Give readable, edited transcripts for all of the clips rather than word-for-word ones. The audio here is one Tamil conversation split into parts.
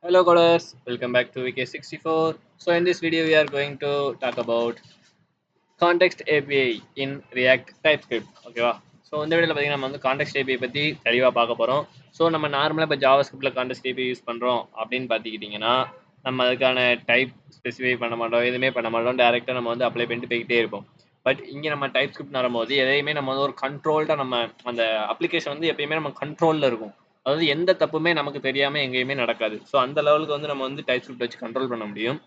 Hello coders, welcome back to VK64. So in this video we are going to talk about context API in React TypeScript. ஓகேவா? ஸோ இந்த வீடியோவில் பார்த்தீங்கன்னா நம்ம வந்து கான்டெக்ட் ஏபிஐ பற்றி தெளிவாக பார்க்க போகிறோம். ஸோ நம்ம நார்மலாக இப்போ ஜாவாஸ்கிரிப்டில் கான்டெக்ட் ஏபிஐ யூஸ் பண்ணுறோம் அப்படின்னு பார்த்துக்கிட்டிங்கன்னா நம்ம அதுக்கான டைப் ஸ்பெசிஃபை பண்ண மாட்டோம், எதுவுமே பண்ண மாட்டோம், டேரெக்டாக நம்ம வந்து அப்ளை பண்ணிட்டு போய்கிட்டே இருப்போம். பட் இங்கே நம்ம டைப் ஸ்கிரிப்ட் வரும்போது எதையுமே நம்ம வந்து ஒரு கண்ட்ரோல்டாக நம்ம அந்த அப்ளிகேஷன் வந்து எப்பயுமே நம்ம கண்ட்ரோலில் இருக்கும். அதாவது எந்த தப்புமே நமக்கு தெரியாமல் எங்கேயுமே நடக்காது. ஸோ அந்த லெவலுக்கு வந்து நம்ம வந்து டைப் ஸ்கிரிப்ட் வச்சு கண்ட்ரோல் பண்ண முடியும்.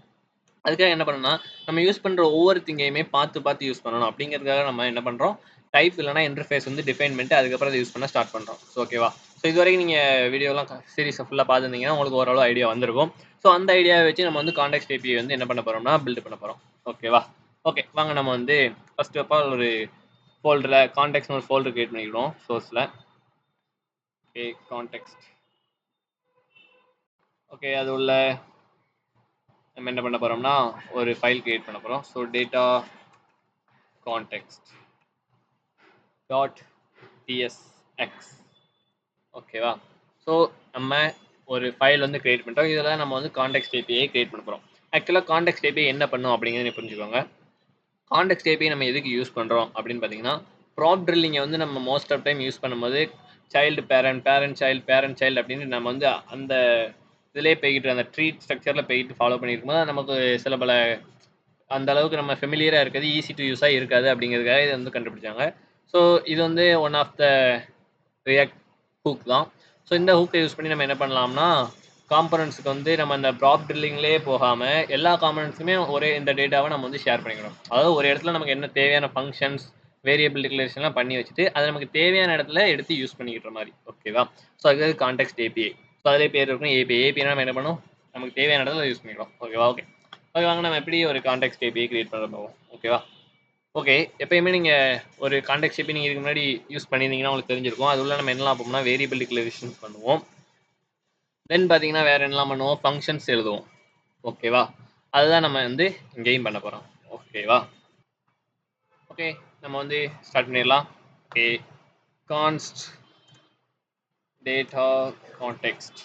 அதுக்காக என்ன பண்ணணும்னா நம்ம யூஸ் பண்ணுற ஒவ்வொரு திங்கையுமே பார்த்து பார்த்து யூஸ் பண்ணணும். அப்படிங்கிறதுக்காக நம்ம என்ன பண்ணுறோம், டைப் இல்லைனா இன்டர்ஃபேஸ் வந்து டிஃபைன் பண்ணிட்டு அதுக்கப்புறம் அதை யூஸ் பண்ண ஸ்டார்ட் பண்ணுறோம். ஸோ ஓகேவா? ஸோ இது வரைக்கும் நீங்கள் வீடியோலாம் சீரிஸை ஃபுல்லாக பார்த்துருந்தீங்கன்னா உங்களுக்கு ஓரளவு ஐடியா வந்திருக்கும். ஸோ அந்த ஐடியாவை வச்சு நம்ம வந்து கான்டெக்ட் ஏபிஐ வந்து என்ன பண்ண போகிறோம்னா பில்ட் பண்ண போகிறோம். ஓகேவா? ஓகே, வாங்க நம்ம வந்து ஃபர்ஸ்ட் ஆஃப் ஆல் ஒரு ஃபோல்டரில் கான்டெக்ட்னு ஒரு ஃபோல்டர் கிரியேட் பண்ணிக்கிறோம் சோர்ஸில். Okay, contact. ஓகே, அது உள்ள நம்ம என்ன பண்ண போகிறோம்னா ஒரு ஃபைல் கிரியேட் பண்ண போகிறோம். So data context dot tsx. ஓகேவா? ஸோ நம்ம ஒரு ஃபைல் வந்து கிரியேட் பண்ணிட்டோம். இதில் நம்ம வந்து கான்டெக்ட் ஏபிஐ கிரியேட் பண்ண போகிறோம். ஆக்சுவலாக கான்டெக்ட் ஏபிஐ என்ன பண்ணும் அப்படிங்கிறத புரிஞ்சுக்கோங்க. கான்டெக்ட் ஏபிஐ நம்ம எதுக்கு யூஸ் பண்ணுறோம் அப்படின்னு பார்த்தீங்கன்னா, ப்ராப் ட்ரில்லிங்கை வந்து நம்ம மோஸ்ட் ஆஃப் டைம் யூஸ் பண்ணும்போது child parent, parent child, parent child அப்படின்னு நம்ம வந்து அந்த இதிலே போய்கிட்டு அந்த ட்ரீ ஸ்ட்ரக்சரில் போய்கிட்டு ஃபாலோ பண்ணியிருக்கும் போது நமக்கு சில பல அந்த அளவுக்கு நம்ம ஃபெமிலியராக இருக்காது, ஈஸி டு யூஸாக இருக்காது. அப்படிங்கிறதுக்காக இதை வந்து கண்டுபிடிச்சாங்க. ஸோ இது வந்து one of the React hook தான். ஸோ இந்த ஹூக்கை யூஸ் பண்ணி நம்ம என்ன பண்ணலாம்னா, காம்பனன்ட்ஸுக்கு வந்து நம்ம இந்த ப்ராப் ட்ரில்லிங்லேயே போகாமல் எல்லா காம்பனன்ட்ஸுமே ஒரே இந்த டேட்டாவை நம்ம வந்து ஷேர் பண்ணிக்கணும். அதாவது ஒரு இடத்துல நமக்கு என்ன தேவையான ஃபங்க்ஷன்ஸ், வேரியபிள் டிக்ளரேஷன்லாம் பண்ணி வச்சுட்டு அதை நமக்கு தேவையான இடத்துல எடுத்து யூஸ் பண்ணிக்கிற மாதிரி. ஓகேவா? ஸோ அதுக்கு கான்டெக்ட் ஏபிஐ. ஸோ அதிலே பேர் இருக்கும் ஏபிஐ. ஏபிஐ நம்ம என்ன பண்ணும், நமக்கு தேவையான இடத்துல யூஸ் பண்ணிக்கலாம். ஓகேவா? ஓகே, வாங்க நம்ம எப்படி ஒரு கான்டெக்ட் ஏபிஐ கிரியேட் பண்ண போவோம். ஓகேவா? ஓகே, எப்பயுமே நீங்கள் ஒரு கான்டெக்ட் ஏபிஐ நீங்கள் இதுக்கு முன்னாடி யூஸ் பண்ணியிருந்தீங்கன்னா உங்களுக்கு தெரிஞ்சிருக்கும். அது உள்ள நம்ம என்னலாம் பண்ணுவோம்னா வேரியபிள் டிக்ளரேஷன் பண்ணுவோம். தென் பார்த்தீங்கன்னா வேறு என்னலாம் பண்ணுவோம், ஃபங்க்ஷன்ஸ் எழுதுவோம். ஓகேவா? அதுதான் நம்ம வந்து இங்கேயும் பண்ண போகிறோம். ஓகேவா? ஓகே, நம்ம வந்து ஸ்டார்ட் பண்ணிடலாம். Okay, கான்ஸ்ட் data context.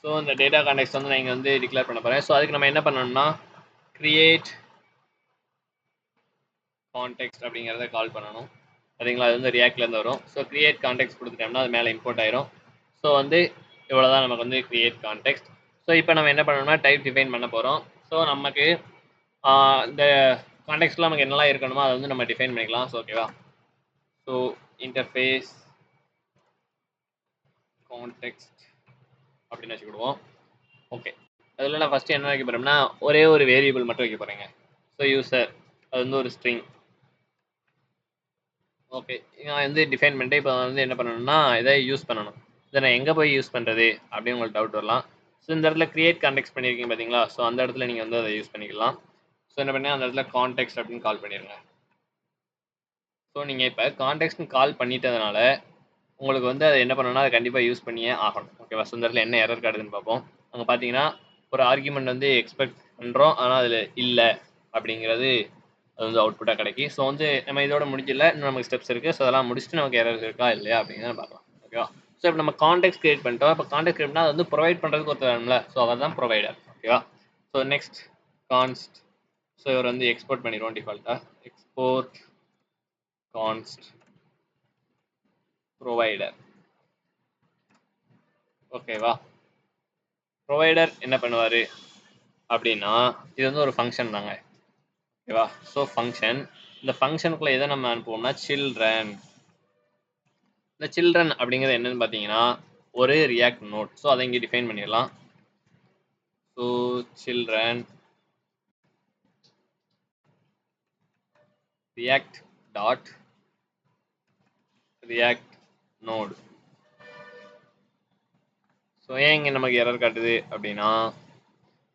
ஸோ இந்த டேட்டா கான்டெக்ஸ்ட் வந்து நான் இங்கே வந்து டிக்ளேர் பண்ண போகிறேன். ஸோ அதுக்கு நம்ம என்ன பண்ணணும்னா கிரியேட் கான்டெக்ஸ்ட் அப்படிங்கிறத கால் பண்ணணும். சரிங்களா? அது வந்து ரியாக்ட்லேருந்து வரும். ஸோ கிரியேட் கான்டெக்ஸ்ட் கொடுத்துட்டோம்னா அது மேலே இம்போர்ட் ஆயிரும். ஸோ வந்து இவ்வளோ தான் நமக்கு வந்து கிரியேட் கான்டெக்ஸ்ட். ஸோ இப்போ நம்ம என்ன பண்ணணும்னா டைப் டிஃபைன் பண்ண போகிறோம். ஸோ நமக்கு இந்த கான்டெக்ஸ்ட்டில் நமக்கு என்னெல்லாம் இருக்கணுமோ அதை வந்து நம்ம டிஃபைன் பண்ணிக்கலாம். ஸோ ஓகேவா? ஸோ இன்டர்ஃபேஸ் கான்டெக்ஸ்ட் அப்படின்னு வச்சுக்கிடுவோம். ஓகே, அதில் நான் ஃபஸ்ட்டு என்ன வைக்க போகிறோம்னா ஒரே ஒரு வேரியபிள் மட்டும் வைக்க போகிறேங்க. ஸோ யூசர், அது வந்து ஒரு ஸ்ட்ரிங். ஓகே, நான் வந்து டிஃபைன் பண்ணிட்டு இப்போ வந்து என்ன பண்ணணும்னா இதை யூஸ் பண்ணணும். இதை நான் எங்கே போய் யூஸ் பண்ணுறது அப்படின்னு உங்களுக்கு டவுட் வரலாம். ஸோ இந்த இடத்துல கிரியேட் கான்டெக்ஸ்ட் பண்ணியிருக்கீங்க பார்த்தீங்களா? ஸோ அந்த இடத்துல நீங்கள் வந்து அதை யூஸ் பண்ணிக்கலாம். ஸோ என்ன பண்ணி அந்த இடத்துல கான்டெக்ஸ்ட் அப்படின்னு கால் பண்ணிடுங்க. ஸோ நீங்கள் இப்போ கான்டெக்ஸ்ட்னு கால் பண்ணிட்டதுனால உங்களுக்கு வந்து அதை என்ன பண்ணணும்னா அதை கண்டிப்பாக யூஸ் பண்ணியே ஆகணும். ஓகேவா? ஸோ இந்த இடத்துல என்ன எரர் காட்டுதுன்னு பார்ப்போம். அங்கே பார்த்தீங்கன்னா ஒரு ஆர்குமெண்ட் வந்து எக்ஸ்பெக்ட் பண்ணுறோம், ஆனால் அதில் இல்லை அப்படிங்கிறது அது வந்து அவுட்புட்டாக கிடைக்கி. ஸோ வந்து நம்ம இதோட முடிஞ்சில்ல, இன்னும் நமக்கு ஸ்டெப்ஸ் இருக்குது. ஸோ அதெல்லாம் முடிச்சுட்டு நமக்கு எரர் இருக்கா இல்லையா அப்படிங்கிறத பார்க்கலாம். ஓகேவா? ஸோ இப்போ நம்ம கான்டெக்ட் கிரியேட் பண்ணிட்டோம். இப்போ கான்டெக்ட் கிரியேட்னா அது வந்து ப்ரொவைட் பண்ணுறதுக்கு ஒருத்தர் வேணும்ல. ஸோ அவர் தான் ப்ரொவைடர். ஓகேவா? So next கான்ஸ்ட். ஸோ இவர் வந்து எக்ஸ்போர்ட் பண்ணிடுவோம் டிஃபால்ட்டாக. Export கான்ஸ்ட் provider. ஓகேவா? ப்ரொவைடர் என்ன பண்ணுவார் அப்படின்னா இது வந்து ஒரு ஃபங்க்ஷன் தாங்க. ஓகேவா? ஸோ ஃபங்க்ஷன், இந்த ஃபங்க்ஷனுக்குள்ளே எதை நம்ம அனுப்புவோம்னா சில்ட்ரன். இந்த சில்ட்ரன் அப்படிங்கிறது என்னன்னு பார்த்தீங்கன்னா ஒரு ரியாக்ட் நோட். ஸோ அதை இங்கே டிஃபைன் பண்ணிடலாம். So children react dot react node. So ஏன் இங்கே நமக்கு எரர் காட்டுது அப்படின்னா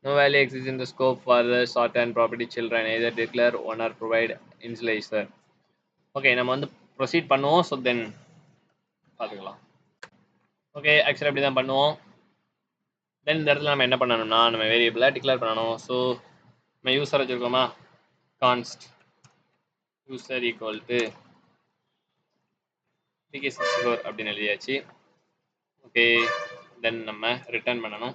no value exists in the scope for the sort and property children either declare one or provide initializer. Okay, நம்ம வந்து ப்ரொசீட் பண்ணுவோம். ஸோ தென் பார்த்துக்கலாம். ஓகே, ஆக்சுவலாக இப்படி தான் பண்ணுவோம். தென் இந்த இடத்துல நம்ம என்ன பண்ணணும்னா நம்ம வேரியபிளை டிக்ளேர் பண்ணணும். ஸோ நம்ம யூஸர் வச்சுருக்கோமா, const user equal to VK64 அப்படின்னு எழுதியாச்சு. ஓகே, தென் நம்ம ரிட்டர்ன் பண்ணணும்.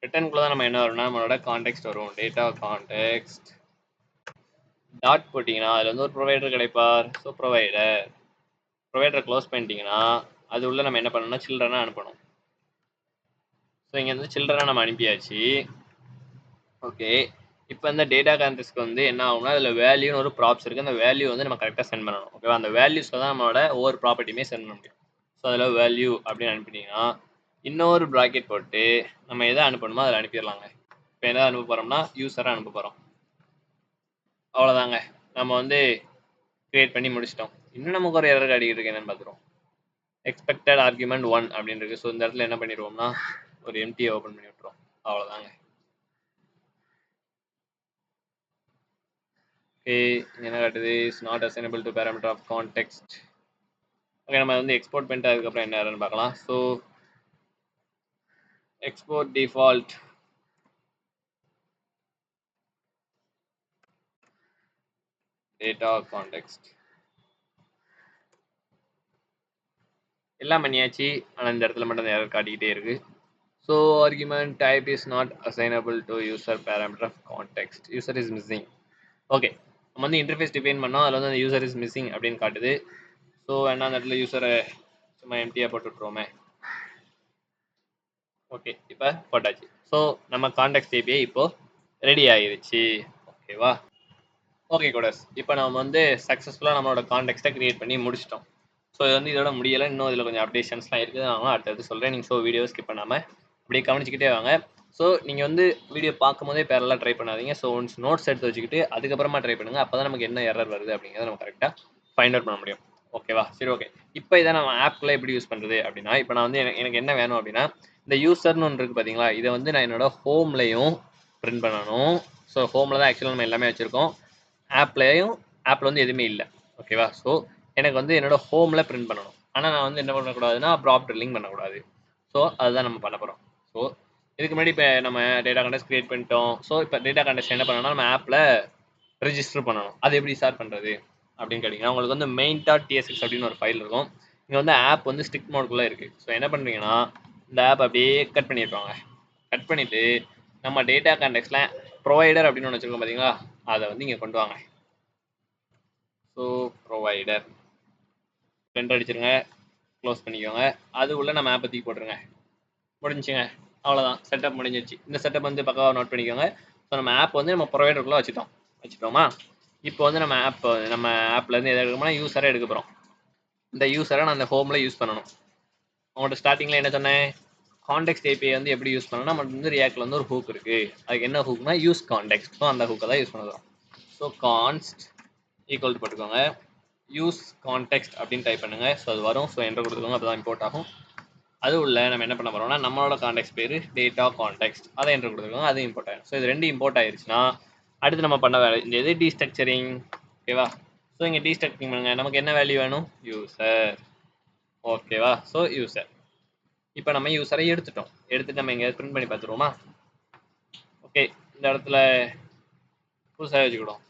ரிட்டர்னுக்குள்ள தான் நம்ம என்ன வரும்னா நம்மளோட கான்டெக்ஸ்ட் வரும். டேட்டா கான்டெக்ஸ்ட் டாட் போட்டிங்கன்னா அதில் வந்து ஒரு ப்ரொவைடர் கிடைப்பார். ஸோ ப்ரொவைடரை க்ளோஸ் பண்ணிட்டீங்கன்னா அது உள்ள நம்ம என்ன பண்ணணும்னா சில்ட்ரனா அனுப்பணும். ஸோ இங்கே வந்து சில்ட்ரனா நம்ம அனுப்பியாச்சு. ஓகே, இப்போ இந்த டேட்டா கான்டெக்ஸ்ட்க்கு வந்து என்ன ஆகும்னா அதில் வேல்யூன்னு ஒரு ப்ராப்ஸ் இருக்குது. அந்த வேல்யூ வந்து நம்ம கரெக்டாக சென்ட் பண்ணணும். ஓகேவா, அந்த வேல்யூஸில் தான் நம்மளோட ஒவ்வொரு ப்ராப்பர்ட்டியுமே சென்ட் பண்ண முடியும். ஸோ அதில் வேல்யூ அப்படின்னு அனுப்பிட்டீங்கன்னா இன்னொரு ப்ராக்கெட் போட்டு நம்ம எதை அனுப்பணுமோ அதில் அனுப்பிடலாங்க. இப்போ எதை அனுப்ப போகிறோம்னா யூஸராக அனுப்ப போகிறோம். அவ்வளோதாங்க, நம்ம வந்து கிரியேட் பண்ணி முடிச்சிட்டோம். இன்னும் நமக்கு ஒரு எரர் அடிக்கிட்டு இருக்கு, என்னன்னு பார்த்துருவோம். எக்ஸ்பெக்டட் ஆர்குமெண்ட் 1 அப்படின்னு இருக்கு. ஸோ இந்த இடத்துல என்ன பண்ணிடுவோம்னா ஒரு எம்டியை ஓப்பன் பண்ணி விட்டுருவோம். அவ்வளோதாங்க. ஓகே, என்ன காட்டுது? Is not assignable to parameter of context. Okay, நம்ம வந்து எக்ஸ்போர்ட் பண்ணிட்டு அதுக்கப்புறம் என்ன எரர்னு பார்க்கலாம். So export default data context எல்லாம் பண்ணியாச்சு. ஆனால் இந்த இடத்துல மட்டும் எரர் காட்டிக்கிட்டே இருக்கு. So argument type is not assignable to user parameter of context, user is missing. Okay, நம்ம வந்து இன்டர்ஃபேஸ் டிஃபைன் பண்ணோம், அதில் வந்து அந்த யூசர் இஸ் மிஸ்ஸிங் அப்படின்னு காட்டுது. ஸோ என்ன அந்த இடத்துல யூசரை சும்மா எம்டியாக போட்டு விட்ருவோமே. ஓகே, இப்போ போட்டாச்சு. ஸோ நம்ம கான்டெக்ஸ்ட் ஏபிஐ இப்போ ரெடி ஆகிருச்சு. ஓகேவா? ஓகே கோடர்ஸ், இப்போ நம்ம வந்து சக்ஸஸ்ஃபுல்லாக நம்மளோட கான்டெக்ஸ்ட்டை கிரியேட் பண்ணி முடிச்சிட்டோம். ஸோ இது வந்து இதோட முடியலை, இன்னும் இதில் கொஞ்சம் அப்டேஷன்ஸ்லாம் இருக்குது. நான் அடுத்தது சொல்கிறேன். நீங்கள் ஸோ வீடியோ ஸ்கிப் பண்ணாமல் அப்படியே கவனிச்சிக்கிட்டே வாங்க. ஸோ நீங்கள் வந்து வீடியோ பார்க்கும்போதே பேரெல்லாம் ட்ரை பண்ணாதீங்க. ஸோ ஒன்ஸ் நோட்ஸ் எடுத்து வச்சுக்கிட்டு அதுக்கப்புறமா ட்ரை பண்ணுங்கள். அப்போ தான் நமக்கு என்ன எரர் வருது அப்படிங்கிறத நம்ம கரெக்டாக ஃபைண்ட் அவுட் பண்ண முடியும். ஓகேவா? சரி, ஓகே. இப்போ இதை நம்ம ஆப்பில் எப்படி யூஸ் பண்ணுறது அப்படின்னா, இப்போ நான் வந்து எனக்கு என்ன வேணும் அப்படின்னா இந்த யூசர்னு ஒன்று இருக்குது பார்த்தீங்களா, இதை வந்து நான் என்னோட ஹோம்லையும் பிரிண்ட் பண்ணணும். ஸோ ஹோமில் தான் ஆக்சுவலாக நம்ம எல்லாமே வச்சுருக்கோம். ஆப்பில் வந்து எதுவுமே இல்லை. ஓகேவா? ஸோ எனக்கு வந்து என்னோட ஹோமில் பிரிண்ட் பண்ணணும். ஆனால் நான் வந்து என்ன பண்ணக்கூடாதுன்னா ப்ராப் ட்ரில்லிங் பண்ணக்கூடாது. ஸோ அதுதான் நம்ம பண்ண போகிறோம். ஸோ இதுக்கு முன்னாடி இப்போ நம்ம டேட்டா கான்டெக்ஸ்ட் கிரியேட் பண்ணிட்டோம். ஸோ இப்போ டேட்டா கான்டெக்ஸ்ட் என்ன பண்ணணும்னா நம்ம ஆப்பில் ரெஜிஸ்டர் பண்ணணும். அது எப்படி ஸ்டார்ட் பண்ணுறது அப்படின்னு கேட்டிங்கன்னா, உங்களுக்கு வந்து main.tsx அப்படின்னு ஒரு ஃபைல் இருக்கும். இங்கே வந்து ஆப் வந்து ஸ்டிக் மோடுக்குள்ளே இருக்குது. ஸோ என்ன பண்ணுறீங்கன்னா இந்த ஆப் அப்படியே கட் பண்ணிடுவாங்க. கட் பண்ணிவிட்டு நம்ம டேட்டா கான்டெக்ஸ்டில் ப்ரொவைடர் அப்படின்னு ஒன்று வச்சுருக்கோம் பார்த்தீங்களா, அதை வந்து இங்கே கொண்டு வாங்க. ஸோ ப்ரொவைடர் ரெண்டு அடிச்சிருங்க, க்ளோஸ் பண்ணிக்கோங்க. அது உள்ள நம்ம ஆப்பை தூக்கி போட்டுருங்க. முடிஞ்சுங்க, அவ்வளோதான். செட்டப் முடிஞ்சிச்சு. இந்த செட்டப் வந்து பக்காவாக நோட் பண்ணிக்கோங்க. ஸோ நம்ம ஆப் வந்து நம்ம ப்ரொவைடருக்குள்ளே வச்சுட்டோமா. இப்போ வந்து நம்ம ஆப்லேருந்து எதை எடுக்கணும்னா யூஸரை எடுக்க போகிறோம். இந்த யூஸரை நான் அந்த ஹோமில் யூஸ் பண்ணணும். உங்கள்கிட்ட ஸ்டார்டிங்கில் என்ன சொன்னேன்? கான்டெக்ஸ்ட் ஏபிஐ வந்து எப்படி யூஸ் பண்ணணும்னா நம்ம வந்து ரியாக்டில் வந்து ஒரு ஹூக் இருக்குது. அதுக்கு என்ன ஹூக்னா யூஸ் கான்டெக்ஸ்ட். ஸோ அந்த ஹூக்கை தான் யூஸ் பண்ண போகிறோம். ஸோ கான்ஸ்ட் ஈக்குவல் போட்டுக்கோங்க, யூஸ் கான்டெக்ஸ்ட் அப்படின்னு டைப் பண்ணுங்க. ஸோ அது வரும். ஸோ என்டர் கொடுத்துக்கோங்க, அப்போ தான் இம்போர்ட் ஆகும். அது உள்ள நம்ம என்ன பண்ண போறோம்னா நம்மளோட கான்டெக்ஸ்ட் பேர் டேட்டா கான்டெக்ஸ்ட், அதை என்டர் கொடுத்துக்கோங்க, அது இம்போர்ட் ஆயிடும். ஸோ இது ரெண்டு இம்போர்ட் ஆயிருச்சுன்னா அடுத்து நம்ம பண்ண வேலை இந்த இது டீஸ்ட்ரக்சரிங். ஓகேவா? ஸோ இங்கே டீஸ்ட்ரக்சரிங் பண்ணுங்க. நமக்கு என்ன வேல்யூ வேணும்? யூசர். ஓகேவா? So user. இப்போ நம்ம யூசரை எடுத்துட்டு நம்ம இங்கே பிரிண்ட் பண்ணி பார்த்துருவோமா? ஓகே, இந்த இடத்துல புதுசாக வச்சுக்கிடுவோம்,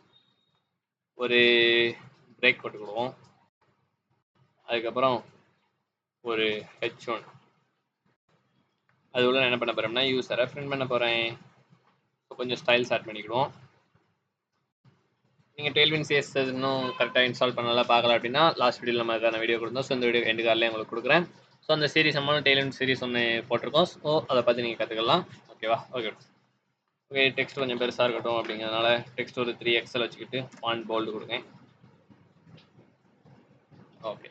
ஒரு பிரேக் போட்டுக்கிடுவோம். அதுக்கப்புறம் ஒரு H1. அது உள்ள என்ன பண்ண போகிறோம்னா யூசரை பிரிண்ட் பண்ண போகிறேன். கொஞ்சம் ஸ்டைல்ஸ் ஆட் பண்ணிக்கிடுவோம். நீங்கள் டெய்ல்வின் சிஎஸ்எஸ் இன்னும் கரெக்டாக இன்ஸ்டால் பண்ணலாம் பார்க்கலாம் அப்படின்னா லாஸ்ட் வீடியோவில் நம்ம அதுக்கான வீடியோ கொடுத்தோம். ஸோ இந்த வீடியோ எண்டு காலையில் உங்களுக்கு கொடுக்குறேன். ஸோ அந்த சீரிஸ் நம்ம டெய்ல்வின் சீரிஸ் ஒன்று போட்டிருக்கோம். ஸோ அதை பார்த்து நீங்கள் கற்றுக்கலாம். ஓகேவா? ஓகே, டெக்ஸ்ட் கொஞ்சம் பெருசாக இருக்கட்டும் அப்படிங்கிறதுனால டெக்ஸ்ட் ஒரு 3XL வச்சுக்கிட்டு ஃபாண்ட் போல்டு கொடுங்க. ஓகே,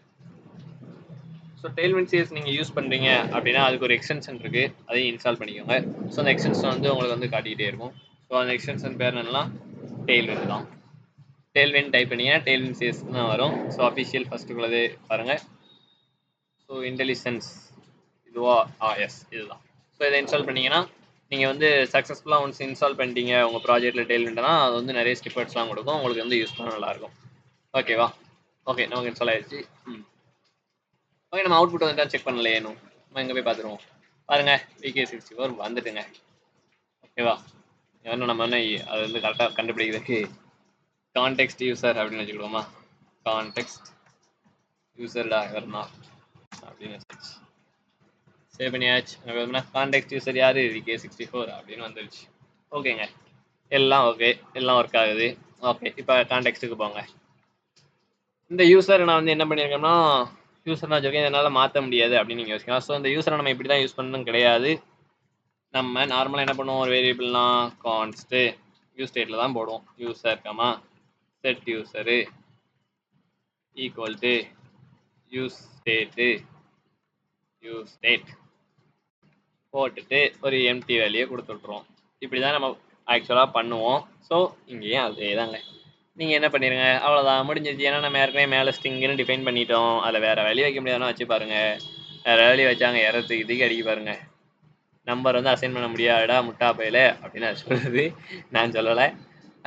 ஸோ டெய்ல்வின் சிஎஸ் நீங்கள் யூஸ் பண்ணுறீங்க அப்படின்னா அதுக்கு ஒரு எக்ஸ்டென்ஷன் இருக்குது, அதையும் இன்ஸ்டால் பண்ணிக்கோங்க. ஸோ அந்த எக்ஸ்டென்ஷன் வந்து உங்களுக்கு வந்து காட்டிக்கிட்டே இருக்கும். ஸோ அந்த எக்ஸ்டென்ஷன் பேர் என்னன்னா டெய்ல்வின் தான். டெய்ல்வின் டைப் பண்ணிங்கன்னா டெய்ல்வின் சிஎஸ் தான் வரும். ஸோ அஃபிஷியல் ஃபஸ்ட்டுக்குள்ளது பாருங்கள். ஸோ இன்டெலிஜென்ஸ் இதுவா? எஸ், இதுதான். ஸோ இதை இன்ஸ்டால் பண்ணிங்கன்னா நீங்கள் வந்து சக்ஸஸ்ஃபுல்லாக ஒன்ஸ் இன்ஸ்டால் பண்ணிட்டீங்க உங்கள் ப்ராஜெக்ட்டில் டெய்ல்வின்ட்னா அது வந்து நிறைய ஸ்டிப்பர்ஸ்லாம் கொடுக்கும். உங்களுக்கு வந்து யூஸ் பண்ண நல்லாயிருக்கும். ஓகேவா? ஓகே, நமக்கு இன்ஸ்டால் ஆயிடுச்சு. ஓகே, நம்ம அவுட்புட் வந்துட்டா செக் பண்ணலையே இன்னும். நம்ம எங்கே போய் பார்த்துருவோம். பாருங்கள், VK64 வந்துட்டுங்க. ஓகேவா? இன்னும் நம்ம என்ன அது வந்து கரெக்டாக கண்டுபிடிக்கிறதுக்கு கான்டெக்ஸ்ட் யூசர் அப்படின்னு வச்சுக்கிடுவோமா? கான்டெக்ஸ்ட் யூசர்டா வரணும். அப்படின்னு சேவ் பண்ணியாச்சு. கான்டெக்ட் யூசர் யாரு VK64 அப்படின்னு வந்துருச்சு. ஓகேங்க, எல்லாம் ஓகே, எல்லாம் ஒர்க் ஆகுது. ஓகே, இப்போ கான்டெக்ஸ்ட்டுக்கு போங்க. இந்த யூசர் நான் வந்து என்ன பண்ணியிருக்கேன்னா, யூசர் நான் வச்சிருக்கேன், இதனால் மாற்ற முடியாது அப்படின்னு நீங்கள் யோசிக்கலாம். ஸோ இந்த யூசரை நம்ம இப்படி தான் யூஸ் பண்ணணும் கிடையாது. நம்ம நார்மலாக என்ன பண்ணுவோம், ஒரு வேரியபிள்னா கான்ஸ்ட்டு யூஸ் ஸ்டேட்டில் தான் போடுவோம். User comma set user equal to use state போட்டுட்டு ஒரு எம்டி வேல்யூ கொடுத்து விட்ருவோம். இப்படி தான் நம்ம ஆக்சுவலாக பண்ணுவோம். ஸோ இங்கேயும் அதே தாங்க. நீங்கள் என்ன பண்ணிடுங்க, அவ்வளோதான் முடிஞ்சிச்சு. ஏன்னா நம்ம ஏற்கனவே மேலே ஸ்ட்ரிங்குன்னு டிஃபைன் பண்ணிட்டோம். அதில் வேறு வேல்யூ வைக்க முடியாதுன்னா வச்சு பாருங்கள். வேறு வேல்யூ வச்சாங்க இரத்துக்கு இதுக்கு அடிக்க பாருங்கள். நம்பர் வந்து அசைன் பண்ண முடியாதடா முட்டா பையில அப்படின்னு நான் சொல்கிறது, நான் சொல்லலை.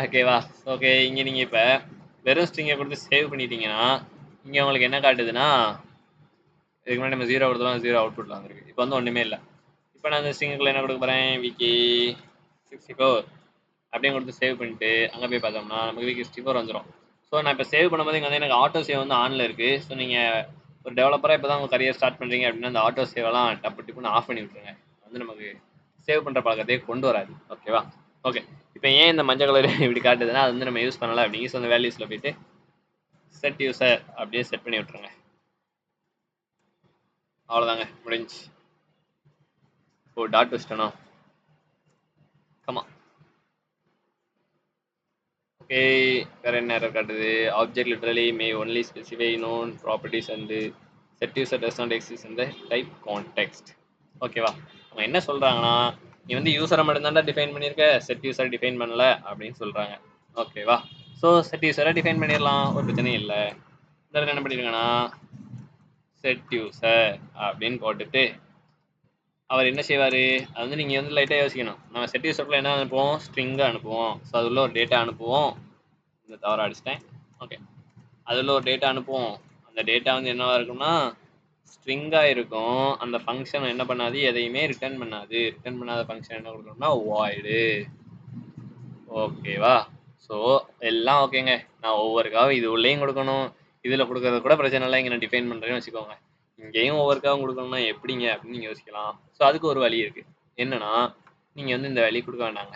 ஓகேவா? ஓகே, இங்கே நீங்கள் இப்போ வெறும் ஸ்ட்ரிங்கை கொடுத்து சேவ் பண்ணிட்டீங்கன்னா இங்கே உங்களுக்கு என்ன காட்டுதுன்னா, இதுக்கு முன்னாடி நம்ம 0 கொடுத்தோம், 0 அவுட்புட்டில் வந்துருக்கு. இப்போ வந்து ஒன்றுமே இல்லை. இப்போ நான் அந்த ஸ்ட்ரிங்குக்குள்ள என்ன கொடுக்க போகிறேன், VK64 அப்படின்னு கொடுத்து சேவ் பண்ணிட்டு அங்கே போய் பார்த்தோம்னா நமக்கு VK64 வந்துடும். ஸோ நான் இப்போ சேவ் பண்ணும்போது இங்கே வந்து எனக்கு ஆட்டோ சேவ் வந்து ஆனில் இருக்குது. ஸோ நீங்கள் ஒரு டெவலப்பராக இப்போ தான் உங்கள் கரியர் ஸ்டார்ட் பண்ணுறீங்க அப்படின்னா அந்த ஆட்டோ சேவெல்லாம் டப்புன்னு ஆஃப் பண்ணி விட்ருங்க. வந்து நமக்கு சேவ் பண்ணுற பழக்கத்தையே கொண்டு வராது. ஓகேவா? ஓகே, இப்போ ஏன் இந்த மஞ்சள் கலர் இப்படி காட்டுதுன்னா அது வந்து நம்ம யூஸ் பண்ணலை அப்படிங்க. ஸோ அந்த வேல்யூஸில் போயிட்டு செட் யூசர் அப்படியே செட் பண்ணி விட்ருங்க. அவ்வளோதாங்க, முடிஞ்சு. ஓ, டாட் வச்சிட்டேனா? கமா. ஓகே, வேறு என்ன எரர் காட்டுது? Object literally May only specify known properties and set user does not exist இந்த டைப் கான்டெக்ஸ்ட். ஓகேவா? அவங்க என்ன சொல்கிறாங்கன்னா, நீ வந்து யூசரை மட்டும்தான்டா டிஃபைன் பண்ணியிருக்க, செட் யூசரை டிஃபைன் பண்ணல அப்படின்னு சொல்கிறாங்க. ஓகேவா? ஸோ செட் யூசரை டிஃபைன் பண்ணிடலாம், ஒரு பிரச்சனையும் இல்லை. இந்த என்ன பண்ணியிருக்கேன்னா செட் யூசர் அப்படின்னு போட்டுட்டு அவர் என்ன செய்வார், அது வந்து நீங்கள் வந்து லைட்டாக யோசிக்கணும். நம்ம செட் யூசருக்குள்ள என்ன அனுப்புவோம், ஸ்ட்ரிங்காக அனுப்புவோம். ஸோ அது உள்ள ஒரு டேட்டா அனுப்புவோம். இந்த தவற அடிச்சிட்டேன். ஓகே, அதில் ஒரு டேட்டா அனுப்புவோம். அந்த டேட்டா வந்து என்னவா இருக்கும்னா ஸ்ட்ரிங்காக இருக்கும். அந்த ஃபங்க்ஷன் என்ன பண்ணாது, எதையுமே ரிட்டர்ன் பண்ணாது. ரிட்டர்ன் பண்ணாத ஃபங்க்ஷன் என்ன கொடுக்கணும்னா வாய்டு. ஓகேவா? ஸோ எல்லாம் ஓகேங்க. நான் ஒவ்வொருக்காவும் இது உள்ளேயும் கொடுக்கணும், இதில் கொடுக்கறது கூட பிரச்சனை இல்லை. இங்கே நான் டிஃபைன் பண்ணுறேன்னு வச்சுக்கோங்க. இங்கேயும் ஒவ்வொருக்காவும் கொடுக்கணும்னா எப்படிங்க அப்படின்னு நீங்கள் யோசிக்கலாம். ஸோ அதுக்கு ஒரு வழி இருக்குது. என்னன்னா, நீங்கள் வந்து இந்த வழி கொடுக்க வேண்டாங்க.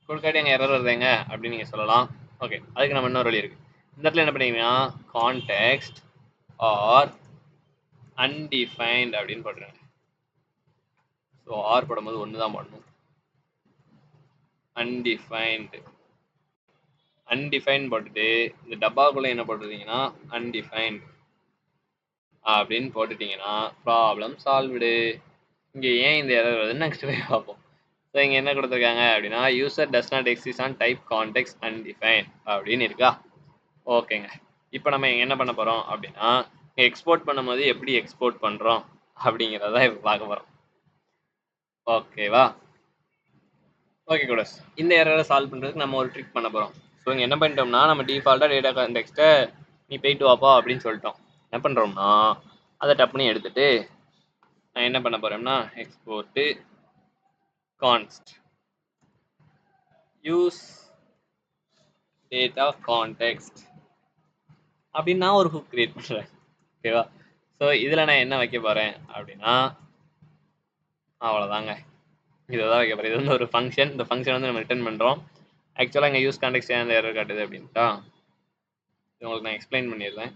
கொடுக்காட்டி எங்கள் எரர் வருதுங்க அப்படின்னு நீங்கள் சொல்லலாம். ஓகே, அதுக்கு நம்ம இன்னொரு வழி இருக்குது. இந்த இடத்துல என்ன பண்ணீங்கன்னா கான்டெக்ஸ்ட் ஆர் அன்டிஃபைன்ட் அப்படின்னு போட்டுருங்க. ஸோ ஆர் போடும்போது ஒன்று தான் போடணும். அன்டிஃபைன்ட் போட்டுட்டு இந்த டப்பாக்குள்ளே என்ன போட்டுருந்தீங்கன்னா அன்டிஃபைன்ட் அப்படின்னு போட்டுட்டிங்கன்னா ப்ராப்ளம் சால்வ்டு. இங்கே ஏன் இந்த எரர் வருதுன்னு நெக்ஸ்ட் போய் பார்ப்போம். ஸோ இங்கே என்ன கொடுத்துருக்காங்க அப்படின்னா user does not exist on type context undefined அப்படின்னு இருக்கா? ஓகேங்க, இப்போ நம்ம என்ன பண்ண போகிறோம் அப்படின்னா எக்ஸ்போர்ட் பண்ணும்போது எப்படி எக்ஸ்போர்ட் பண்ணுறோம் அப்படிங்கிறத இப்போ பார்க்க போகிறோம். ஓகேவா? ஓகே கூட, இந்த எரரை சால்வ் பண்ணுறதுக்கு நம்ம ஒரு ட்ரிக் பண்ண போகிறோம். ஸோ இங்கே என்ன பண்ணிட்டோம்னா நம்ம டிஃபால்ட்டாக டேட்டா கான்டெக்ஸ்ட்டை நீ போயிட்டு வாப்பா அப்படின்னு சொல்லிட்டோம். என்ன பண்ணுறோம்னா அதை டப்புன்னு எடுத்துகிட்டு நான் என்ன பண்ண போகிறேன்னா எக்ஸ்போர்ட்டு கான்ஸ்ட் யூஸ் டேட்டா கான்டெக்ஸ்ட் அப்படின்னு நான் ஒரு ஹுக் கிரியேட் பண்ணுறேன். ஓகேவா? ஸோ இதில் நான் என்ன வைக்க போகிறேன் அப்படின்னா அவ்வளோதாங்க, இதை தான் வைக்க போகிறேன். இது வந்து ஒரு ஃபங்க்ஷன். இந்த ஃபங்க்ஷன் வந்து நம்ம ரிட்டர்ன் பண்ணுறோம். ஆக்சுவலாக இங்கே யூஸ் கான்டெக்ஸ்ட் ஏன் எரர் காட்டுது அப்படின்ட்டா இது உங்களுக்கு நான் எக்ஸ்பிளைன் பண்ணிடுறேன்.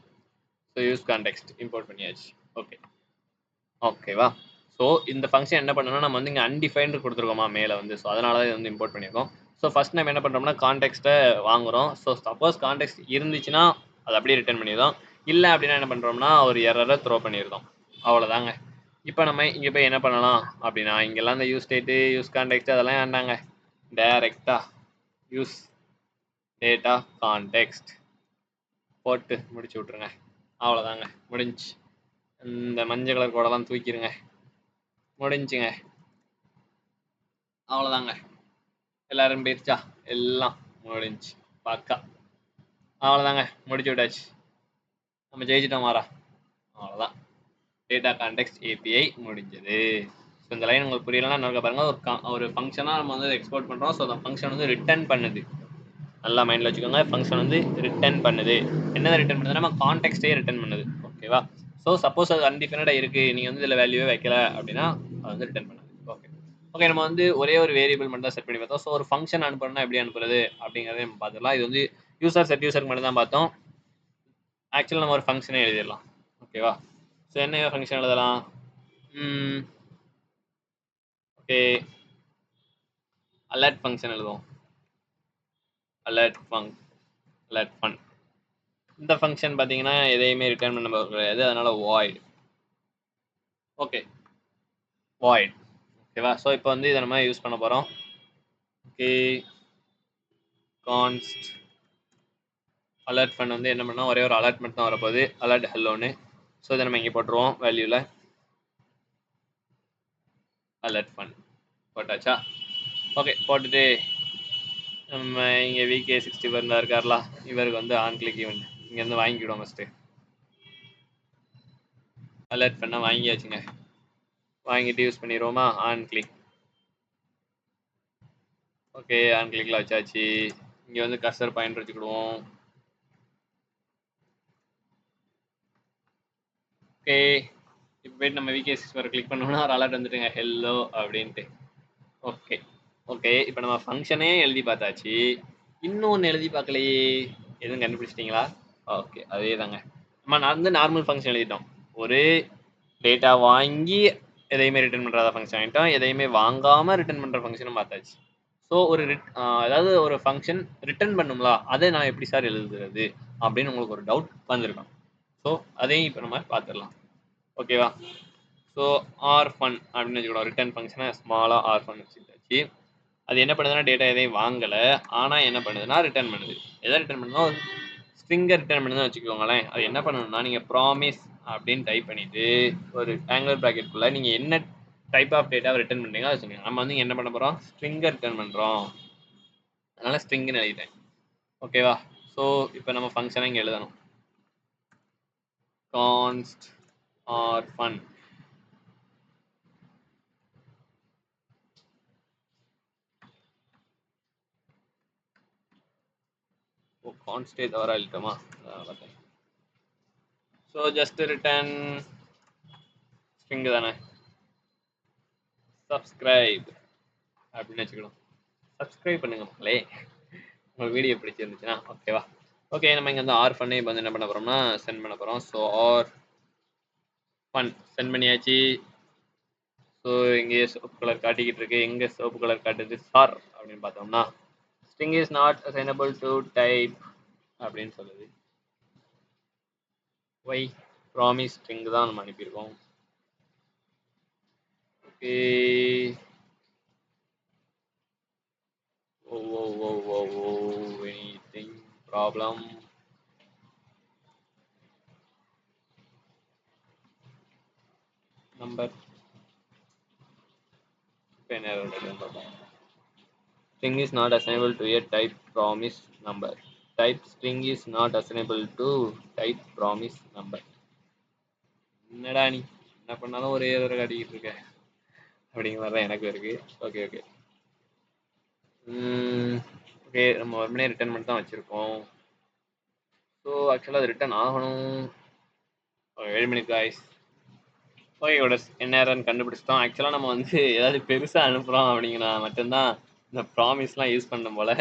ஸோ யூஸ் கான்டெக்ஸ்ட் இம்போர்ட் பண்ணியாச்சு. ஓகேவா? ஸோ இந்த ஃபங்க்ஷன் என்ன பண்ணணும்னா நம்ம வந்து இங்கே அன்டிஃபைன்டு கொடுத்துருக்கோமா மேலே வந்து. ஸோ அதனால தான் இது வந்து இம்போர்ட் பண்ணியிருக்கோம். ஸோ ஃபஸ்ட் நம்ம என்ன பண்ணுறோம்னா கான்டெக்ஸ்ட்டை வாங்குகிறோம். ஸோ சப்போஸ் கான்டெக்ஸ்ட் இருந்துச்சுன்னா அது அப்படியே ரிட்டர்ன் பண்ணிடுறோம். இல்லை அப்படின்னா என்ன பண்ணுறோம்னா ஒரு எரரை த்ரோ பண்ணிடுறோம். அவ்வளோதாங்க. இப்போ நம்ம இங்கே போய் என்ன பண்ணலாம் அப்படின்னா இங்கெல்லாம் இந்த யூஸ் ஸ்டேட்டு யூஸ் கான்டெக்ஸ்ட் அதெல்லாம் வேண்டாங்க. டைரெக்டாக யூஸ் டேட்டா கான்டெக்ஸ்ட் போட்டு முடிச்சு விட்ருங்க. அவ்வளோதாங்க, முடிஞ்சு. இந்த மஞ்சள் கலர் கோடெல்லாம் தூக்கிடுங்க. முடிஞ்சுங்க, அவ்வளோதாங்க. எல்லாரும் போயிருச்சா? எல்லாம் முடிஞ்சு பக்கா. அவ்வளோதாங்க, முடிச்சு விட்டாச்சு. நம்ம ஜெயிச்சிட்டோம் மாறா. அவ்வளோதான், டேட்டா கான்டெக்ஸ்ட் ஏபிஐ முடிஞ்சது. ஸோ இந்த லைன் உங்களுக்கு புரியலன்னா இன்னொரு பாருங்க. ஒரு ஃபங்க்ஷனாக நம்ம வந்து எக்ஸ்போர்ட் பண்ணுறோம். ஸோ அந்த ஃபங்க்ஷன் வந்து ரிட்டர்ன் பண்ணுது. நல்லா மைண்டில் வச்சுக்கோங்க. ஃபங்க்ஷன் வந்து ரிட்டர்ன் பண்ணுது. என்னதான் ரிட்டர்ன் பண்ணுது? நம்ம கான்டெக்ஸ்டே ரிட்டர்ன் பண்ணுது. ஓகேவா? ஸோ சப்போஸ் அது அன்டிஃபைனடாக இருக்குது, நீங்கள் வந்து இதில் வேல்யூவே வைக்கல அப்படின்னா அது வந்து ரிட்டர்ன் பண்ணாது. ஓகே ஓகே, நம்ம வந்து ஒரே ஒரு வேரியபிள் மட்டும் தான் செட் பண்ணி பார்த்தோம். ஸோ ஒரு ஃபங்க்ஷன் அனுப்பணும்னா எப்படி அனுப்புறது அப்படிங்கிறத நம்ம பார்த்துக்கலாம். இது வந்து யூசர் செட் யூசருக்கு மட்டும் தான் பார்த்தோம். ஆக்சுவலாக நம்ம ஒரு ஃபங்க்ஷனே எழுதிடலாம். ஓகேவா? ஸோ என்ன ஃபங்க்ஷன் எழுதலாம்? ஓகே, alert ஃபங்க்ஷன் எழுதுவோம். alert fun. இந்த ஃபங்க்ஷன் பார்த்தீங்கன்னா எதையுமே ரிட்டர்ன் பண்ண முடியாது, அதனால void. Okay, void. ஓகேவா? ஸோ இப்போ வந்து இதை நம்ம யூஸ் பண்ண போகிறோம். ஓகே, கான்ஸ்ட் alert fun வந்து என்ன பண்ணால் ஒரே ஒரு அலர்ட் மட்டும் தான் வரப்போகுது, alert helloன்னு. ஸோ இதை நம்ம இங்கே போட்டுருவோம் வேல்யூவில். alert fun போட்டாச்சா? ஓகே, போட்டுட்டு நம்ம இங்கே VK64 இருந்தால் இருக்கார்ல, இவருக்கு வந்து ஆன் கிளிக் ஈவெண்ட் இங்கேருந்து வாங்கிக்கிடுவோம். ஃபஸ்ட்டு அலர்ட் பண்ணால் வாங்கியாச்சுங்க, வாங்கிட்டு யூஸ் பண்ணிடுவோமா? On click. ஓகே, ஆன் கிளிக்கில் வச்சாச்சு. இங்கே வந்து கர்சர் பாயிண்ட் வச்சுக்கிடுவோம். ஓகே, இப்போ போய்ட்டு நம்ம VK64 கிளிக் பண்ணோம்னா ஒரு அலர்ட் வந்துட்டுங்க, ஹெல்லோ அப்படின்ட்டு. ஓகே ஓகே, இப்போ நம்ம ஃபங்க்ஷனே எழுதி பார்த்தாச்சு, இன்னொன்று எழுதி பார்க்கலையே, எதுவும் கண்டுபிடிச்சிட்டிங்களா? ஓகே, அதே தாங்க. நம்ம வந்து நார்மல் ஃபங்க்ஷன் எழுதிட்டோம். ஒரு டேட்டா வாங்கி எதையுமே ரிட்டர்ன் பண்ணுறதா ஃபங்க்ஷன் ஆகிட்டோம், எதையுமே வாங்காமல் ரிட்டர்ன் பண்ணுற ஃபங்க்ஷனும் பார்த்தாச்சு. ஸோ ஒரு அதாவது ஒரு ஃபங்க்ஷன் ரிட்டர்ன் பண்ணுங்களா, அதை நான் எப்படி சார் எழுதுறது அப்படின்னு உங்களுக்கு ஒரு டவுட் வந்திருக்கும். ஸோ அதையும் இப்போ நம்ம பார்த்துடலாம். ஓகேவா? ஸோ ஆர் ஃபன் அப்படின்னு வச்சுக்கணும், ரிட்டர்ன் ஃபங்க்ஷனை ஸ்மாலாக ஆர் ஃபன் வச்சுக்கிட்டாச்சு. அது என்ன பண்ணுதுன்னா டேட்டா எதையும் வாங்கலை, ஆனால் என்ன பண்ணுதுன்னா ரிட்டர்ன் பண்ணுது. எதை ரிட்டர்ன் பண்ணுன்னா ஒரு ஸ்ட்ரிங்கை ரிட்டர்ன் பண்ணுதுன்னு வச்சுக்கோங்களேன். அது என்ன பண்ணணும்னா நீங்கள் ப்ராமிஸ் அப்படின்னு டைப் பண்ணிவிட்டு ஒரு ஆங்குலர் ப்ராக்கெட்டுக்குள்ளே நீங்கள் என்ன டைப் ஆஃப் டேட்டாவை ரிட்டர்ன் பண்ணுறீங்களோ அதை சொல்லுங்கள். நம்ம வந்து என்ன பண்ண போகிறோம்? ஸ்ட்ரிங்கை ரிட்டர்ன் பண்ணுறோம், அதனால் ஸ்ட்ரிங்குன்னு எழுதிட்டேன். ஓகேவா? ஸோ இப்போ நம்ம ஃபங்க்ஷனை இங்கே எழுதணும். கான்ஸ்ட் ஆர் ஃபன். ஓ, கான்ஸ்டே தவறாக எழுதிட்டோமா? பார்த்தேன். ஸோ ஜஸ்ட் ரிட்டர்ன் ஸ்ட்ரிங்கு தானே, சப்ஸ்கிரைப் அப்படின்னு வச்சுக்கணும். சப்ஸ்கிரைப் பண்ணுங்க மக்களே, உங்களுக்கு வீடியோ பிடிச்சிருந்துச்சுன்னா. ஓகேவா? ஓகே, நம்ம இங்கே வந்து ஆர் ஃபன்னே இப்போ வந்து என்ன பண்ண போகிறோம்னா சென்ட் பண்ண போகிறோம். ஸோ ஆர் ஃபன் சென்ட் பண்ணியாச்சு. ஸோ இங்கேயே சோப்பு கலர் காட்டிக்கிட்டு இருக்கு, எங்கே சோப்பு கலர் காட்டுது சார் அப்படின்னு பார்த்தோம்னா string is not assignable to type அப்படின்னு சொல்லுது. ஒய் ப்ராமிஸ் ஸ்ட்ரிங் தான் நம்ம அனுப்பியிருக்கோம். Okay, anything problem? Number string is not assignable to a type promise number. Type string is not assignable to type promise number. என்னடா நீ என்ன பண்ணாலும் ஒரே ஒரு காட்டிக்கிட்டு இருக்க அப்படிங்கிற மாதிரி தான் எனக்கு இருக்கு. ஓகே ஓகே ஓகே, நம்ம உடனே ரிட்டர்ன் பண்ணி தான் வச்சுருக்கோம். ஸோ ஆக்சுவலாக அது ரிட்டர்ன் ஆகணும். 7 மினிட் காய்ஸ். ஓகே கூட என்ன ஏறன்னு கண்டுபிடிச்சிட்டோம். ஆக்சுவலாக நம்ம வந்து ஏதாவது பெருசாக அனுப்புகிறோம் அப்படிங்கன்னா மட்டும்தான் இந்த ப்ராமிஸ்லாம் யூஸ் பண்ணும் போல்,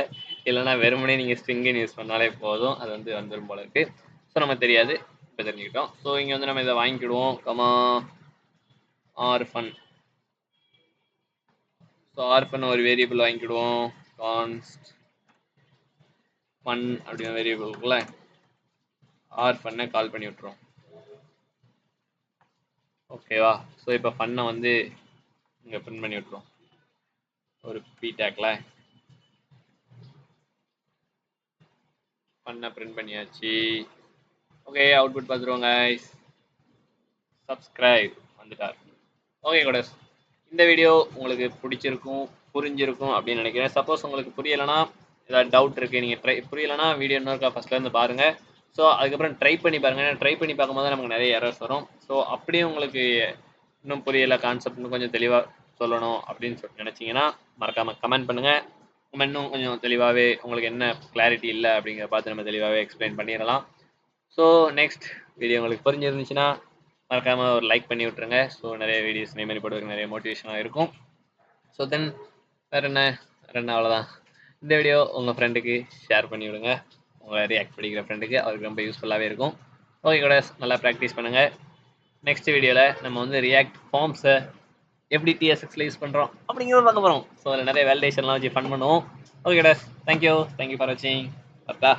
இல்லைனா வெறுமனே நீங்கள் ஸ்ட்ரிங்குன்னு யூஸ் பண்ணாலே போதும், அது வந்து வந்துடும் போல இருக்குது. ஸோ நம்ம தெரியாது, இப்போ தெரிஞ்சுக்கிட்டோம். ஸோ இங்கே வந்து நம்ம இதை வாங்கிக்கிடுவோம். Comma R fun. So R fun ஒரு வேரியபிள் வாங்கிக்கிடுவோம். கான்ஸ்ட் ஃபன் அப்படிங்கிற வேரியபிளுக்குள்ள ஆர் ஃபன்னை கால் பண்ணி விட்டுருவோம். ஓகேவா? ஸோ இப்போ ஃபன்னை வந்து இங்கே பிரிண்ட் பண்ணி விட்டுருவோம் ஒரு பி டேக்ல. ஃபன்னை பிரிண்ட் பண்ணியாச்சு. ஓகே, அவுட்புட் பார்த்துருவோம் கைஸ். சப்ஸ்கிரைப் வந்துட்டார். ஓகே கூட, இந்த வீடியோ உங்களுக்கு பிடிச்சிருக்கும் புரிஞ்சிருக்கும் அப்படின்னு நினைக்கிறேன். சப்போஸ் உங்களுக்கு புரியலைன்னா ஏதாவது டவுட் இருக்குது, நீங்கள் புரியலைன்னா வீடியோ இன்னொருக்கா ஃபஸ்ட்லேருந்து பாருங்கள். ஸோ அதுக்கப்புறம் ட்ரை பண்ணி பாருங்கள். ட்ரை பண்ணி பார்க்கும்போது தான் நமக்கு நிறைய எரர்ஸ் வரும். ஸோ அப்படியே உங்களுக்கு இன்னும் புரியலை, கான்செப்ட் இன்னும் கொஞ்சம் தெளிவாக சொல்லணும் அப்படின்னு சொல்லி நினச்சிங்கன்னா மறக்காமல் கமெண்ட் பண்ணுங்கள். நம்ம இன்னும் கொஞ்சம் தெளிவாகவே உங்களுக்கு என்ன கிளாரிட்டி இல்லை அப்படிங்கிற பார்த்து நம்ம தெளிவாகவே எக்ஸ்பிளைன் பண்ணிடலாம். ஸோ நெக்ஸ்ட் வீடியோ உங்களுக்கு புரிஞ்சிருந்துச்சுன்னா மறக்காம ஒரு லைக் பண்ணி விட்டுருங்க. ஸோ நிறைய வீடியோஸ் இதே மாதிரி போடுறதுக்கு நிறைய மோட்டிவேஷனாக இருக்கும். ஸோ தென் வேறு என்ன அவ்வளோதான். இந்த வீடியோ உங்கள் ஃப்ரெண்டுக்கு ஷேர் பண்ணி விடுங்க. உங்கள் ரியாக்ட் படிக்கிற ஃப்ரெண்டுக்கு அவருக்கு ரொம்ப யூஸ்ஃபுல்லாகவே இருக்கும். ஓகே கூட நல்லா ப்ராக்டிஸ் பண்ணுங்கள். நெக்ஸ்ட் வீடியோவில் நம்ம வந்து ரியாக்ட் ஃபார்ம்ஸை எப்படி TSXல யூஸ் பண்ணுறோம் அப்படிங்கிறத பார்க்க போகிறோம். ஸோ அதில் நிறைய வேலிடேஷன்லாம் வச்சு ஃபன் பண்ணுவோம். ஓகே டஸ், தேங்க்யூ ஃபார் வாட்சிங். பத்தா.